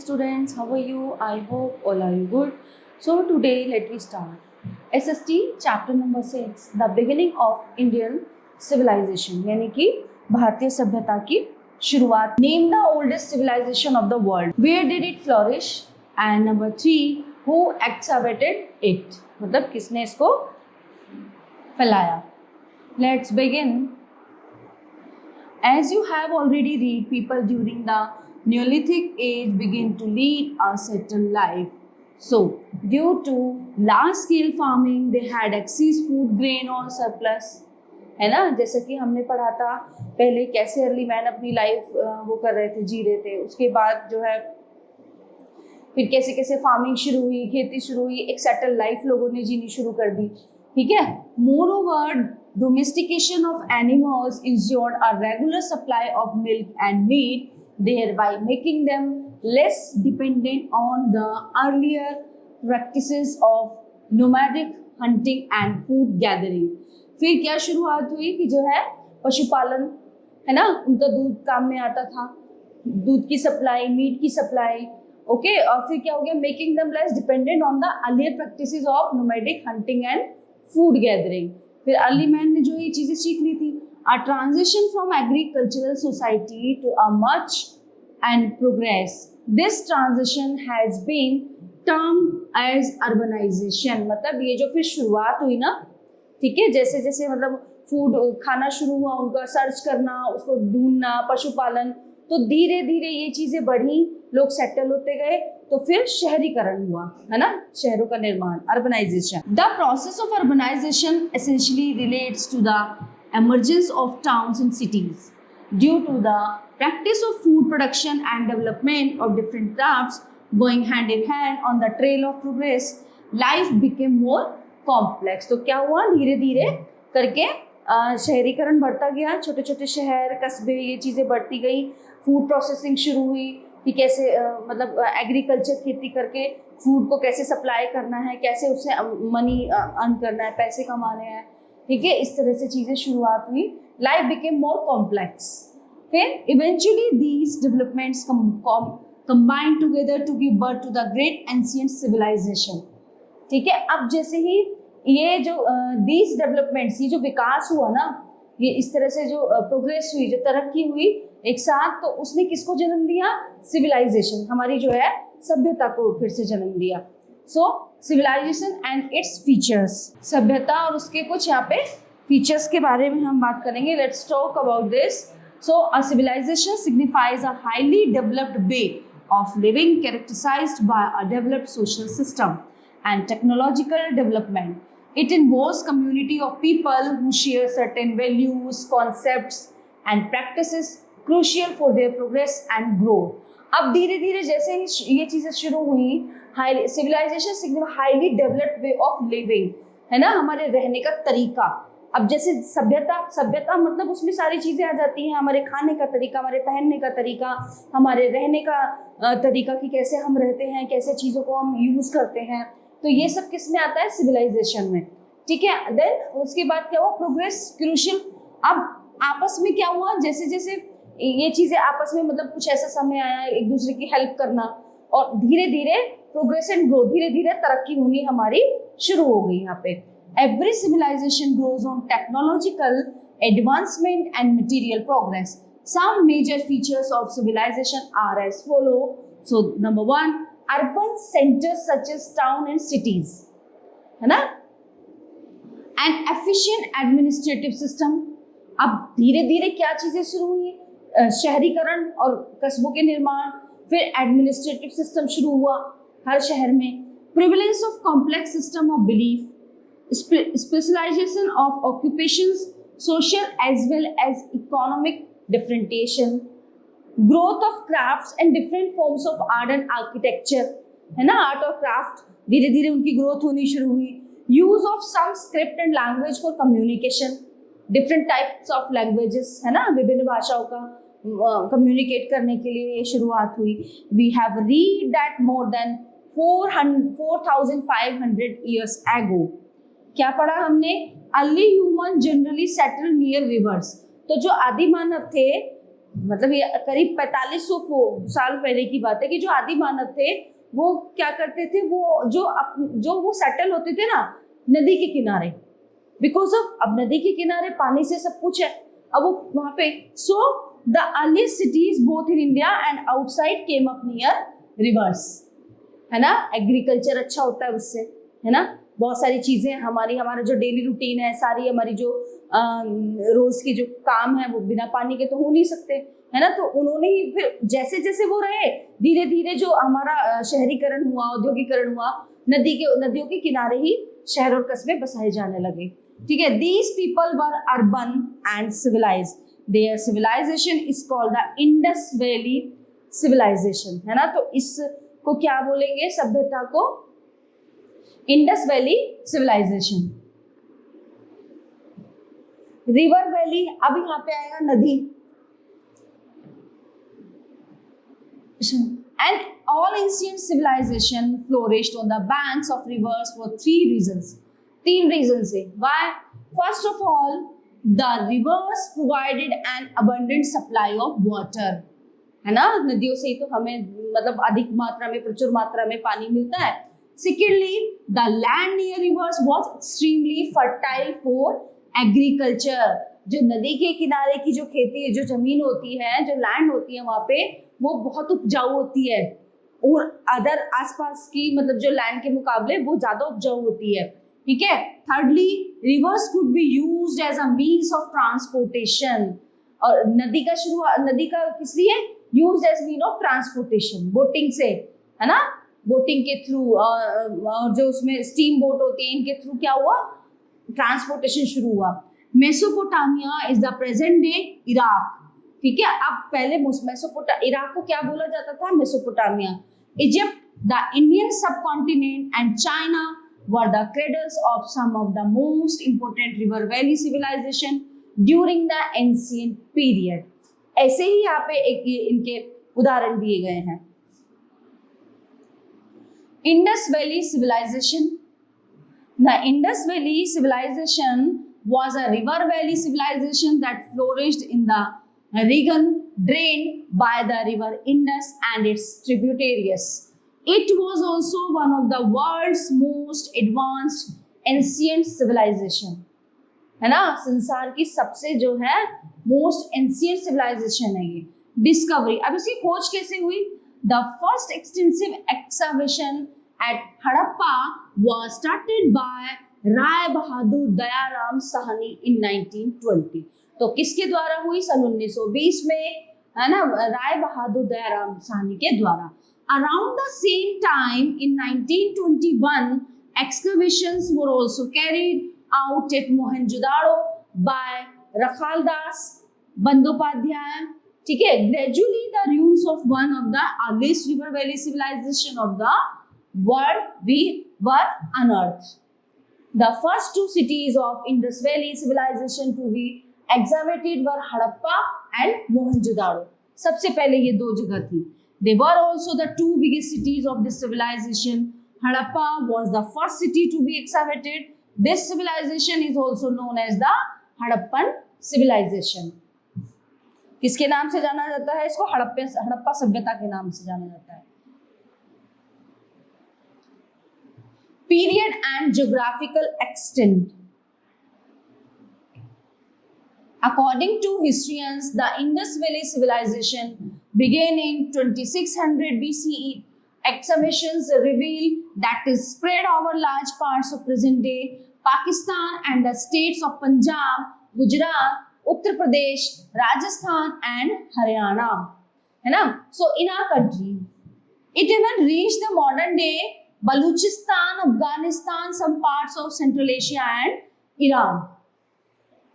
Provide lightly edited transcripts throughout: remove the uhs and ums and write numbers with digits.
students, how are you? I hope all are you good. So today let me start. SST chapter number 6, the beginning of Indian civilization, यानी कि भारतीय सभ्यता की शुरुआत. Name the oldest civilization of the world. Where did it flourish? And number 3, who excavated it? मतलब किसने इसको फैलाया. Let's begin. As you have already read, people during the Neolithic age begin to lead a settled life. So, due to large-scale farming, they had excess food, grain और surplus. है ना, जैसे कि हमने पढ़ा था पहले कैसे अर्ली मैन अपनी लाइफ वो कर रहे थे, जी रहे थे. उसके बाद जो है फिर कैसे कैसे फार्मिंग शुरू हुई, खेती शुरू हुई, एक सेटल लाइफ लोगों ने जीनी शुरू कर दी. ठीक है. More over domestication of animals ensured a regular supply of milk and meat, thereby making them less dependent on the earlier practices of nomadic hunting and food gathering. फिर क्या शुरुआत हुई कि जो है पशुपालन, है ना, उनका दूध काम में आता था, दूध की सप्लाई, मीट की सप्लाई. ओके. और फिर क्या हो गया, making them less dependent on the earlier practices of nomadic hunting and food gathering. फिर अर्ली मैन ने जो ये चीज़ें सीख ली थी. A transition from agricultural society to a much and progress. This transition has been termed as urbanisation. मतलब ये जो फिर शुरुआत हुई ना, ठीक है, जैसे जैसे मतलब फूड खाना शुरू हुआ, उनका सर्च करना, उसको ढूंढना, पशुपालन, तो धीरे धीरे ये चीज़ें बढ़ी, लोग सेटल होते गए, तो फिर शहरीकरण हुआ, है ना, शहरों का निर्माण, urbanisation. The process of urbanisation essentially relates to the emergence of towns and cities. Due to the practice of food production and development of different crafts going hand in hand on the trail of progress, life became more complex. तो क्या हुआ, धीरे धीरे करके शहरीकरण बढ़ता गया, छोटे छोटे शहर, कस्बे, ये चीज़ें बढ़ती गई. फूड प्रोसेसिंग शुरू हुई कि कैसे मतलब एग्रीकल्चर, खेती करके फूड को कैसे सप्लाई करना है, कैसे उससे मनी अर्न करना है, पैसे कमाने हैं. ठीक है, इस तरह से चीज़ें शुरुआत हुई. Life became more complex. फिर eventually these developments combine together to give birth to the great ancient civilization. ठीक है. अब जैसे ही ये जो दीज डेवलपमेंट्स, ये जो विकास हुआ ना, ये इस तरह से जो प्रोग्रेस हुई, जो तरक्की हुई एक साथ, तो उसने किसको जन्म दिया, सिविलाइजेशन, हमारी जो है सभ्यता को फिर से जन्म दिया. सो सिविलाइजेशन एंड इट्स फीचर्स. सभ्यता और उसके कुछ यहाँ पे फीचर्स के बारे में हम बात करेंगे. Let's talk about this. So a civilisation signifies a highly developed way of living characterised by a developed social system and technological development. It involves community of people who share certain values, concepts and practices crucial for their progress and growth. अब धीरे धीरे जैसे ही ये चीज़ें शुरू हुई, high civilisation signifies highly developed way of living, है ना, हमारे रहने का तरीका. अब जैसे सभ्यता मतलब उसमें सारी चीज़ें आ जाती हैं, हमारे खाने का तरीका, हमारे पहनने का तरीका, हमारे रहने का तरीका कि कैसे हम रहते हैं, कैसे चीज़ों को हम यूज़ करते हैं. तो ये सब किस में आता है, सिविलाइजेशन में. ठीक है. देन उसके बाद क्या हुआ, प्रोग्रेस क्रूशियल. अब आपस में क्या हुआ, जैसे जैसे ये चीज़ें आपस में, मतलब कुछ ऐसा समय आया एक दूसरे की हेल्प करना, और धीरे धीरे प्रोग्रेस एंड ग्रोथ, धीरे धीरे तरक्की होनी हमारी शुरू हो गई. यहाँ पे every civilisation grows on technological advancement and material progress. Some major features of civilisation are as follow. So number 1, urban centers such as town and cities, है ना, an efficient administrative system. अब धीरे धीरे क्या चीजें शुरू हुई, शहरीकरण और कस्बों के निर्माण. फिर एडमिनिस्ट्रेटिव सिस्टम शुरू हुआ हर शहर में. Prevalence of complex system of belief, specialisation of occupations, social as well as economic differentiation, growth of crafts and different forms of art and architecture, है ना, आर्ट और क्राफ्ट, धीरे धीरे उनकी ग्रोथ होनी शुरू हुई. Use of some script and language for communication, different types of languages, है ना, विभिन्न भाषाओं का कम्युनिकेट करने के लिए ये शुरुआत हुई. We have read that more than 4,500 years ago. क्या पढ़ा हमने, early human generally settle near rivers. तो जो आदि मानव थे मतलब ये करीब 4500 साल पहले की बात है कि जो आदि मानव थे वो क्या करते थे, वो जो वो सेटल होते थे ना नदी के किनारे, बिकॉज ऑफ अब नदी के किनारे पानी से सब कुछ है, अब वो वहां पे, so the earliest cities both in India and outside came up near reverse, है ना। एग्रीकल्चर अच्छा होता है उससे, है ना, बहुत सारी चीजें हमारा जो डेली रूटीन है, सारी हमारी जो रोज की जो काम है वो बिना पानी के तो हो नहीं सकते, है ना। तो उन्होंने ही फिर जैसे जैसे वो रहे, धीरे धीरे जो हमारा शहरीकरण हुआ, औद्योगिकरण हुआ, नदियों के किनारे ही शहर और कस्बे बसाए जाने लगे, ठीक है। These people were urban and civilised, their civilisation is called the Indus valley civilisation, है ना। तो इसको क्या बोलेंगे, सभ्यता को Indus valley civilisation. River valley, अब यहाँ पे आएगा नदी, and all ancient civilization flourished on the banks of rivers for three reasons. तीन reasons है why. First of all, the rivers provided an abundant supply of water, है ना, नदियों से ही तो हमें मतलब अधिक मात्रा में, प्रचुर मात्रा में पानी मिलता है। Secondly, the land near rivers was extremely fertile for agriculture. जो नदी के किनारे की जो खेती है, जो जमीन होती है, जो लैंड होती है वहां पे, वो बहुत उपजाऊ होती है और अदर आसपास की मतलब जो लैंड के मुकाबले वो ज्यादा उपजाऊ होती है, ठीक है। Thirdly, rivers could be used as a means of transportation, और नदी का किस लिए used as mean of transportation, boating से, है ना, बोटिंग के थ्रू, और जो उसमें स्टीम बोट होती है, इनके थ्रू क्या हुआ, ट्रांसपोर्टेशन शुरू हुआ। Mesopotamia is the present day Iraq, ठीक है। अब पहले इराक को क्या बोला जाता था, Mesopotamia. Egypt, the Indian subcontinent and China were the cradles of some of the most important river valley civilisation during the ancient period. ऐसे ही यहाँ पे इनके उदाहरण दिए गए हैं। Indus valley civilisation, the Indus valley civilisation was a river valley civilization that flourished in the region drained by the river Indus and its tributaries. It was also one of the world's most advanced ancient civilization, है ना, संसार की सबसे जो है most ancient civilisation है ये। Discovery, अब इसकी खोज कैसे हुई, the first extensive excavation at Harappa was started by Rai Bahadur Dayaram Sahni in 1920। तो किसके द्वारा हुई, सन 1920 में, है ना, राय बहादुर दयाराम साहनी के द्वारा। Around the same time in 1921 excavations were also carried out at Mohenjodaro by Rakhaldas Bandyopadhyay, ठीक है। Gradually the ruins of one of the earliest river valley civilization of the world were unearthed. The first two cities of Indus Valley civilization to be excavated were Harappa and Mohenjo-daro. सबसे पहले ये दो जगह थी। They were also the two biggest cities of this civilization. Harappa was the first city to be excavated. This civilization is also known as the Harappan civilization. किसके नाम से जाना जाता है इसको, हड़प्पा सभ्यता के नाम से जाना जाता है। Period and geographical extent. According to historians, the Indus Valley civilization began in 2600 BCE. Excavations reveal that is spread over large parts of present-day Pakistan and the states of Punjab, Gujarat, Uttar Pradesh, Rajasthan, and Haryana. है ना? So in our country, it even reached the modern day Baluchistan, Afghanistan, some parts of Central Asia and Iran.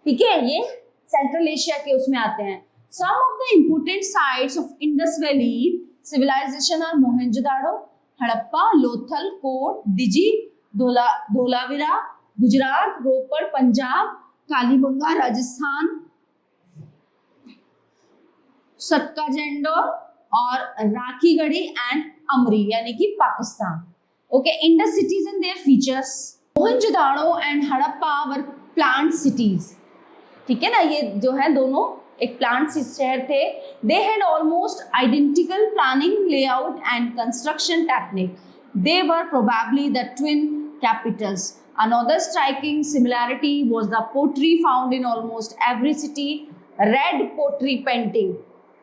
ठीक है, ये central Asia के उसमें आते हैं। Some of the important sites of Indus Valley civilization are Mohenjo-daro, Harappa, Lothal, Koट, Diji, Dholavira, Gujarat, रोपड़, पंजाब, कालीबंगा, राजस्थान, सतकाजेंडोर और Rakhigarhi and Amri यानी कि Pakistan. Okay, Indus cities and their features. Mohenjodaro and Harappa were planned cities, ठीक है ना, ये जो है दोनों एक प्लांट शहर थे. They had almost identical planning, layout and construction technique. They were probably the twin capitals. Another striking similarity was the pottery found in almost every city. Red pottery painting,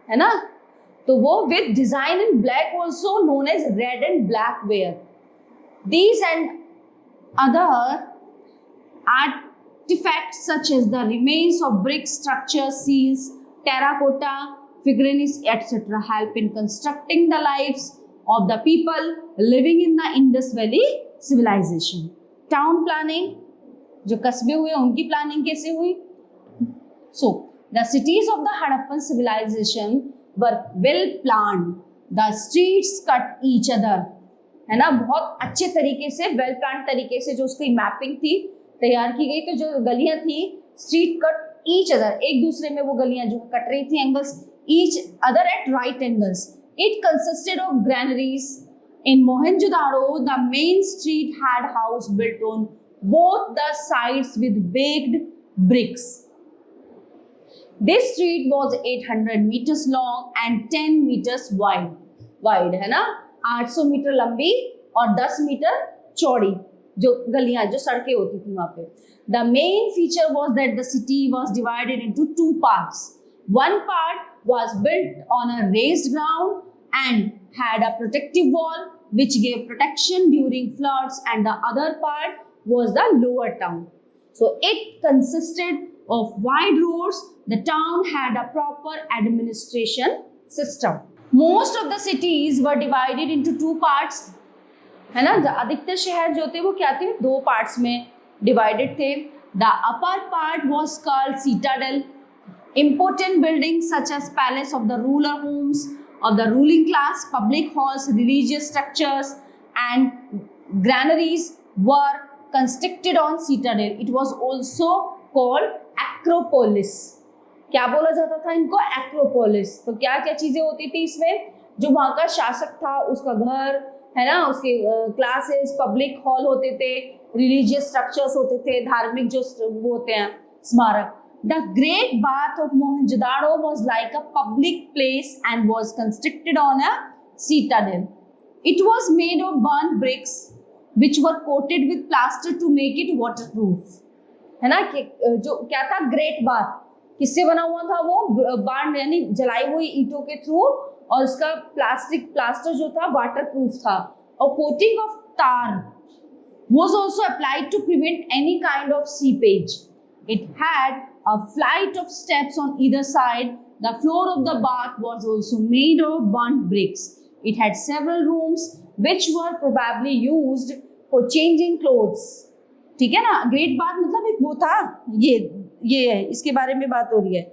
है ना. तो वो with design in black also known as red and black ware. These and other artifacts such as the remains of brick structures, seals, terracotta figurines, etc. help in constructing the lives of the people living in the Indus Valley civilization. Town planning, जो कस्बे हुए उनकी planning कैसे हुई? So the cities of the Harappan civilization were well planned. The streets cut each other, है ना, बहुत अच्छे तरीके से वेल प्लान तरीके से जो उसकी मैपिंग थी तैयार की गई. तो जो गलियां थी स्ट्रीट कट ईच अदर, एक दूसरे में वो गलियां जो कट रही थी angles each other at right angles. It consisted of granaries. In Mohenjo-daro, the main street had house built on both the sides with baked bricks. This street was 800 meters long and 10 meters wide. Wide है ना, 800 metre लंबी और 10 metre चौड़ी जो गलियां जो सड़कें होती थी वहां पे. The main feature was that the city was divided into two parts. One part was built on a raised ground and had a protective wall which gave protection during floods, and the other part was the lower town. So it consisted of wide roads. The town had a proper administration system. Most of the cities were divided into two parts, है ना. अधिकतर शहर जो थे वो क्या थे, दो पार्ट्स में डिवाइडेड थे. The upper part was called citadel. Important buildings such as palace of the ruler homes of the ruling class, public halls, religious structures and granaries were constructed on citadel. It was also called acropolis. क्या बोला जाता था इनको? Acropolis. तो क्या क्या चीजें होती थी इसमें? जो वहां का शासक था उसका घर, है ना, उसके क्लासेस, पब्लिक हॉल होते थे, रिलीजियस स्ट्रक्चर्स होते थे, धार्मिक जो वो होते हैं स्मारक. The Great Bath of Mohenjo-daro was like a public place and was constructed on a citadel. It was made of burnt bricks which were coated with plaster to make it waterproof. है ना, जो क्या था great bath, किससे बना हुआ था वो? बार्न यानी जलाई हुई ईंटों के थ्रू, और उसका प्लास्टर जो था वाटरप्रूफ था. और कोटिंग ऑफ तार was also applied to prevent any kind of seepage. It had a flight of steps on either side. The floor of the bath was also made of burnt bricks. It had several rooms which were probably used for changing clothes. ठीक है ना. Great bath मतलब एक वो था, ये है, इसके बारे में बात हो रही है.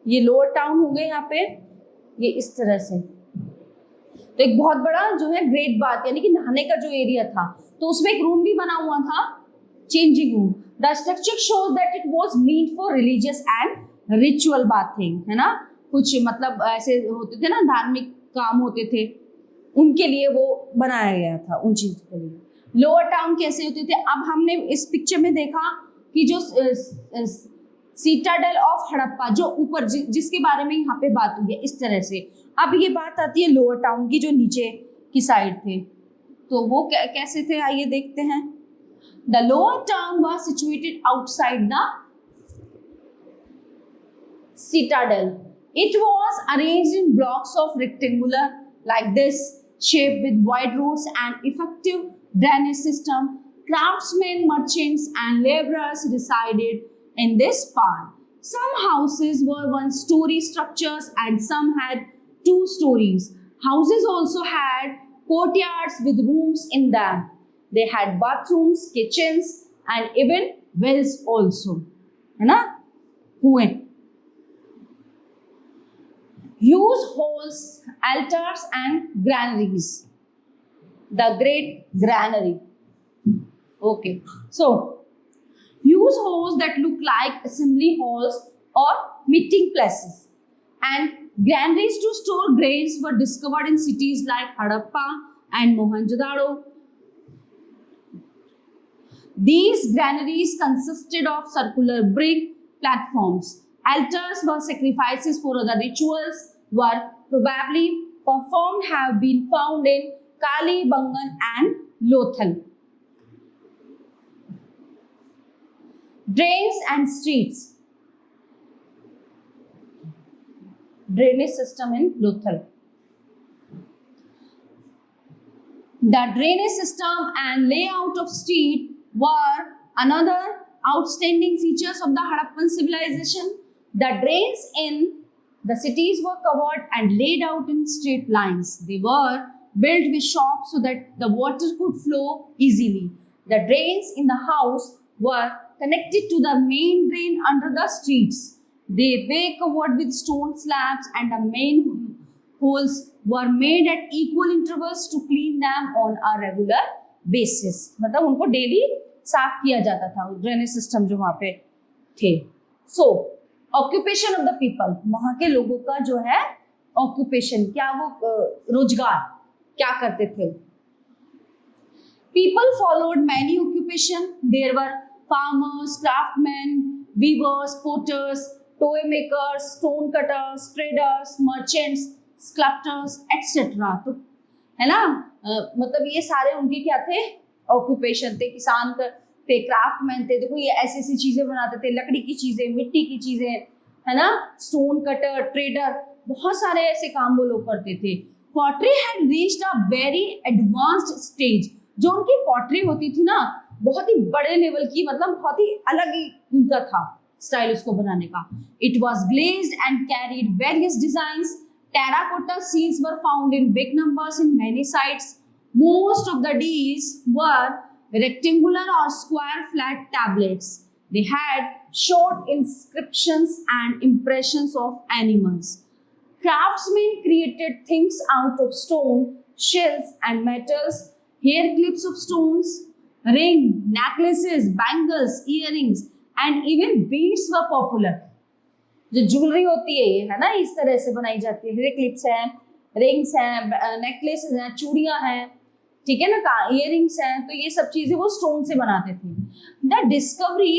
ये लोअर टाउन हो गए यहाँ पे, ये इस तरह से. तो एक बहुत बड़ा जो है ग्रेट बाथ यानी कि नहाने का जो एरिया था, तो उसमें एक रूम भी बना हुआ था, changing room. The structure shows that it was meant for religious and ritual bathing, है ना. कुछ मतलब ऐसे होते थे ना, धार्मिक काम होते थे, उनके लिए वो बनाया गया था, उन चीज के लिए. लोअर टाउन कैसे होते थे? अब हमने इस पिक्चर में देखा कि जो सीटाडेल ऑफ हड़प्पा जो ऊपर जिसके बारे में यहाँ पे बात हुई है इस तरह से. अब ये बात आती है लोअर टाउन की जो नीचे की साइड थे, तो वो कैसे थे आइए देखते हैं. The lower town was situated outside the citadel. It was arranged in blocks of rectangular like this shape with wide roads and effective drainage system. Craftsmen, merchants and laborers resided in this part. Some houses were one-story structures and some had two stories. Houses also had courtyards with rooms in them. They had bathrooms, kitchens and even wells also, है ना, कुएं. Huge halls, altars and granaries. The great granary. Okay, so huge halls that look like assembly halls or meeting places, and granaries to store grains were discovered in cities like Harappa and Mohenjo-daro. These granaries consisted of circular brick platforms. Altars were sacrifices for other rituals were probably performed have been found in Kalibangan and Lothal. Drains and streets. Drainage system in Lothal. The drainage system and layout of street were another outstanding features of the Harappan civilization. The drains in the cities were covered and laid out in straight lines. They were built with shops so that the water could flow easily. The drains in the house were connected to the main drain under the streets. They were covered with stone slabs and the main holes were made at equal intervals to clean them on a regular basis. मतलब उनको daily साफ किया जाता था drainage system जो वहाँ पे थे. सो ऑक्यूपेशन ऑफ द पीपल, वहाँ के लोगों का जो है ऑक्यूपेशन, क्या वो रोजगार क्या करते थे. People followed many occupation. There were farmers, craftsmen, weavers, potters, toy makers, stone cutters, traders, merchants, sculptors, etc. तो है ना, मतलब ये सारे उनके क्या थे, ऑक्यूपेशन थे. किसान थे, क्राफ्टमैन थे, देखो ये ऐसी ऐसी चीजें बनाते थे, लकड़ी की चीजें, मिट्टी की चीजें, है ना, स्टोन कटर, ट्रेडर, बहुत सारे ऐसे काम वो लोग करते थे. Pottery had reached a very advanced stage. जो उनकी पॉटरी होती थी ना, बहुत ही बड़े लेवल की, मतलब बहुत ही अलग ही उनका था स्टाइल उसको बनाने का. It was glazed and carried various designs. Terracotta seals were found in big numbers in many sites. Most of the Ds were rectangular or square flat tablets. They had short inscriptions and impressions of animals. Craftsmen created things out of stone, shells and metals, hair clips of stones, ring, necklaces, bangles, earrings and even beads were popular. जो jewellery होती है ये, है ना, इस तरह से बनाई जाती है. हेयर क्लिप्स हैं, रिंग्स हैं, नेकलेसेस हैं, चूड़ियां हैं, ठीक है ना, इयररिंग्स हैं, तो ये सब चीजें वो स्टोन से बनाते थे. The discovery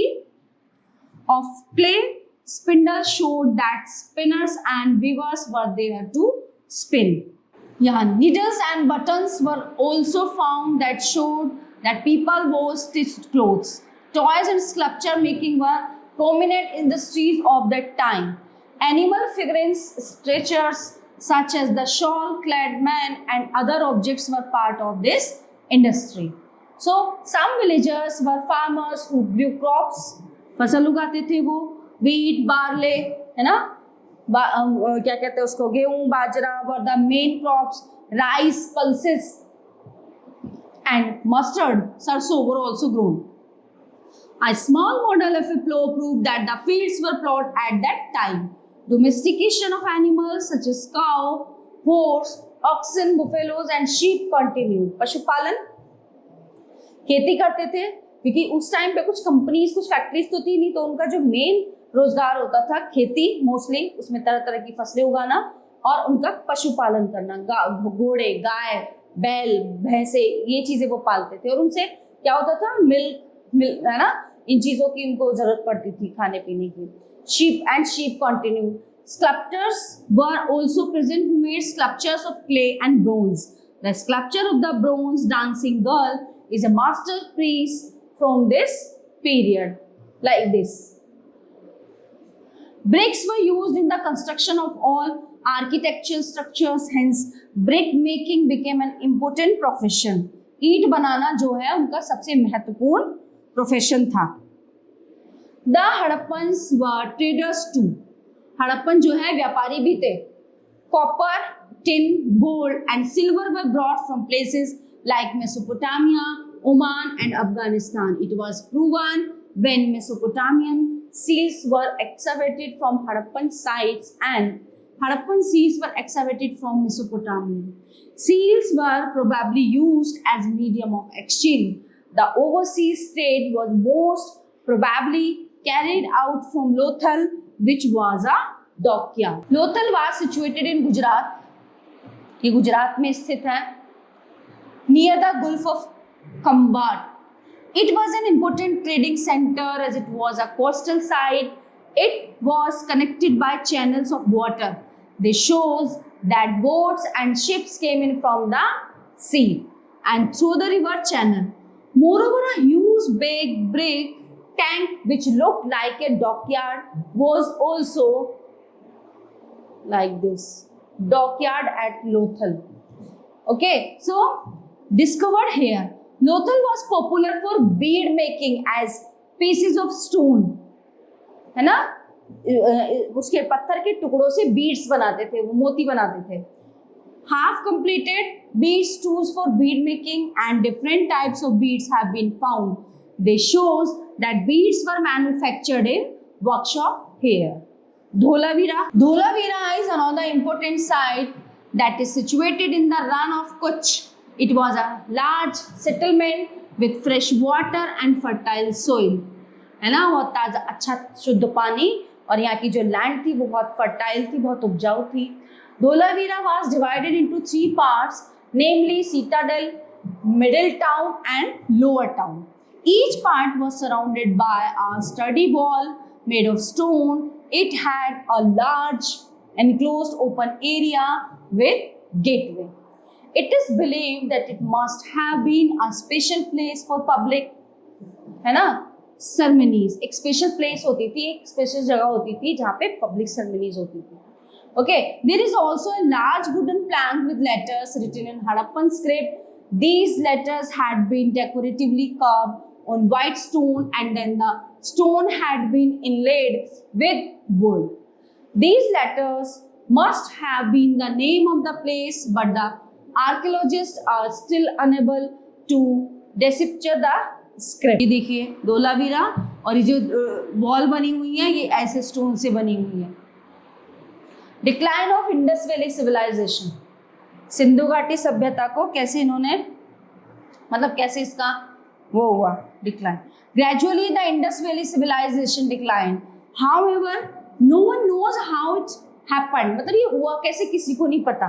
of clay spindle showed that spinners and weavers were there to spin. यहाँ needles and buttons were also found that showed that people wore stitched clothes. Toys and sculpture making were prominent industries of that time. Animal figurines, statues such as the shawl-clad man and other objects were part of this industry. So some villagers were farmers who grew crops. फसल उगाते थे वो, wheat, barley, है ना, क्या कहते हैं उसको, गेहूं, बाजरा were the main crops. Rice, pulses and mustard, sarso were also grown. A small model of a plow proved that the fields were plowed at that time. Domestication of animals such as cow, horse, oxen, buffaloes and sheep continued. पशुपालन, खेती करते थे, क्योंकि उस time पे कुछ companies, कुछ factories तो थी नहीं, तो उनका जो मेन रोजगार होता था खेती, मोस्टली उसमें तरह तरह की फसलें उगाना और उनका पशुपालन करना. घोड़े, गाय, बैल, भैंसे, ये चीजें वो पालते थे. और उनसे क्या होता था, मिल्क, है ना, इन चीजों की उनको जरूरत पड़ती थी खाने पीने की. Sheep and sheep continue. Sculptors were also present who made sculptures of clay and bronze. The sculpture of the bronze dancing girl is a masterpiece from this period, like this. Bricks were used in the construction of all architectural structures, hence brick making became an important profession. ईंट बनाना जो है उनका सबसे महत्वपूर्ण profession था. The Harappans were traders too. Harappan जो है व्यापारी भी थे. Copper, tin, gold and silver were brought from places like Mesopotamia, Oman and Afghanistan. It was proven when Mesopotamian seals were excavated from Harappan sites and Harappan seals were excavated from Mesopotamia. Seals were probably used as medium of exchange. The overseas trade was most probably carried out from Lothal, which was a dockyard. Lothal was situated in Gujarat. ये गुजरात में स्थित है, near the Gulf of Khambat. It was an important trading center as it was a coastal site It was connected by channels of water. This shows that boats and ships came in from the sea and through the river channel. Moreover, a huge big brick tank which looked like a dockyard was also like this. Dockyard at Lothal. Okay, so discovered here. Lothal was popular for bead making as pieces of stone. है ना, उसके पत्थर के टुकड़ों से beads बनाते थे, वो मोती बनाते थे. Half completed beads tools for bead making and different types of beads have been found. This shows that beads were manufactured in workshop here. Dholavira. Dholavira is another important site that is situated in the run of Kutch. It was a large settlement with fresh water and fertile soil. है ना, बहुत ताज़ा अच्छा शुद्ध पानी और यहाँ की जो लैंड थी वो बहुत फर्टाइल थी, बहुत उपजाऊ थी. Dholavira was divided into 3 parts, namely Citadel, Middle Town and Lower Town. Each part was surrounded by a sturdy wall made of stone. It had a large enclosed open area with gateway. It is believed that it must have been a special place for public, है ना, ceremonies. एक special place होती थी, एक special जगह होती थी जहाँ पे public ceremonies होती थी. Okay, there is also a large wooden plank with letters written in Harappan script. These letters had been decoratively carved on white stone and then the stone had been inlaid with wood. These letters must have been the name of the place, but the archaeologists are still unable to decipher the script. ये देखिए धोलावीरा और ये जो wall बनी हुई है ये ऐसे स्टोन से बनी हुई है. Decline of Indus valley civilisation. Sindhu घाटी सभ्यता को कैसे इन्होंने मतलब कैसे इसका वो हुआ decline. Gradually the Indus valley civilization decline. However no one knows how it happened. मतलब ये हुआ कैसे किसी को नहीं पता.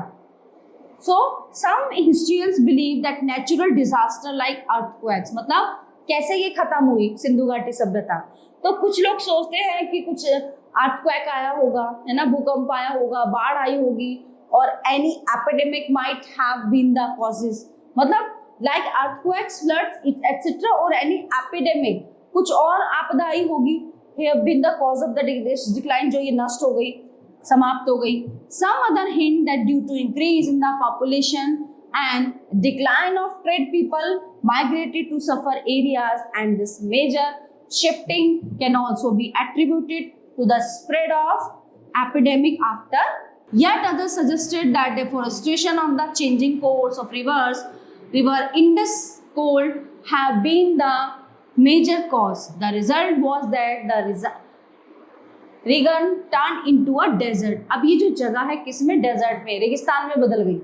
So some historians believe that natural disaster like earthquakes. मतलब कैसे ये खत्म हुई सिंधु घाटी सभ्यता. तो कुछ लोग सोचते हैं कि कुछ अर्थक्वेक आया होगा, है ना, भूकंप आया होगा, बाढ़ आई होगी और any epidemic might have been the causes. मतलब लाइक अर्थक्वेक्स, फ्लड्स एटसेट्रा और एनी एपिडेमिक कुछ और आपदा आई होगी, have been the cause of the decline, जो ये नष्ट हो गई, समाप्त हो गई. Some other hint that due to increase in the population and decline of trade, people migrated to suffer areas, and this major shifting can also be attributed to the spread of epidemic after. Yet others suggested that deforestation of the changing course of river Indus could have been the major cause. The result was that the region turned into a desert. अब ये जो जगह है किसमें, desert में, रेगिस्तान में बदल गई.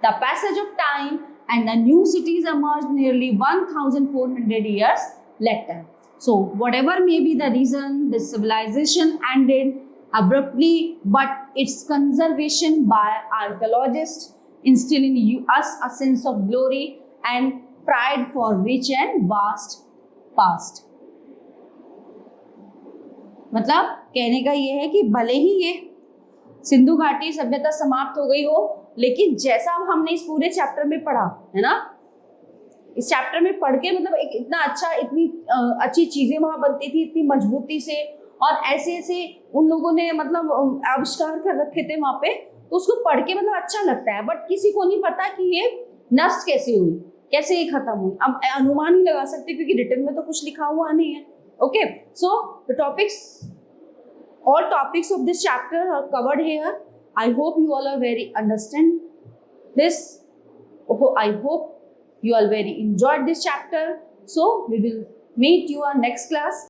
The passage of time and the new cities emerged nearly 1,400 years later. So, whatever may be the reason, this civilization ended abruptly, but its conservation by archaeologists instill in us a sense of glory and pride for rich and vast past. मतलब कहने का ये है कि भले ही ये सिंधु घाटी सभ्यता समाप्त हो गई हो, लेकिन जैसा हमने इस पूरे चैप्टर में पढ़ा है ना, इस चैप्टर में पढ़ के मतलब एक इतना अच्छा, इतनी अच्छी चीजें वहां बनती थी इतनी मजबूती से, और ऐसे ऐसे उन लोगों ने मतलब आविष्कार कर रखे थे वहां पे, तो उसको पढ़ के मतलब अच्छा लगता है. बट किसी को नहीं पता कि ये नष्ट कैसे हुई, कैसे ये खत्म हुई. अब अनुमान ही लगा सकते क्योंकि रिटर्न में तो कुछ लिखा हुआ नहीं है. Okay, so the topics, all topics of this chapter are covered here. I hope you all are very understand this. I hope you all very enjoyed this chapter. So we will meet you on next class.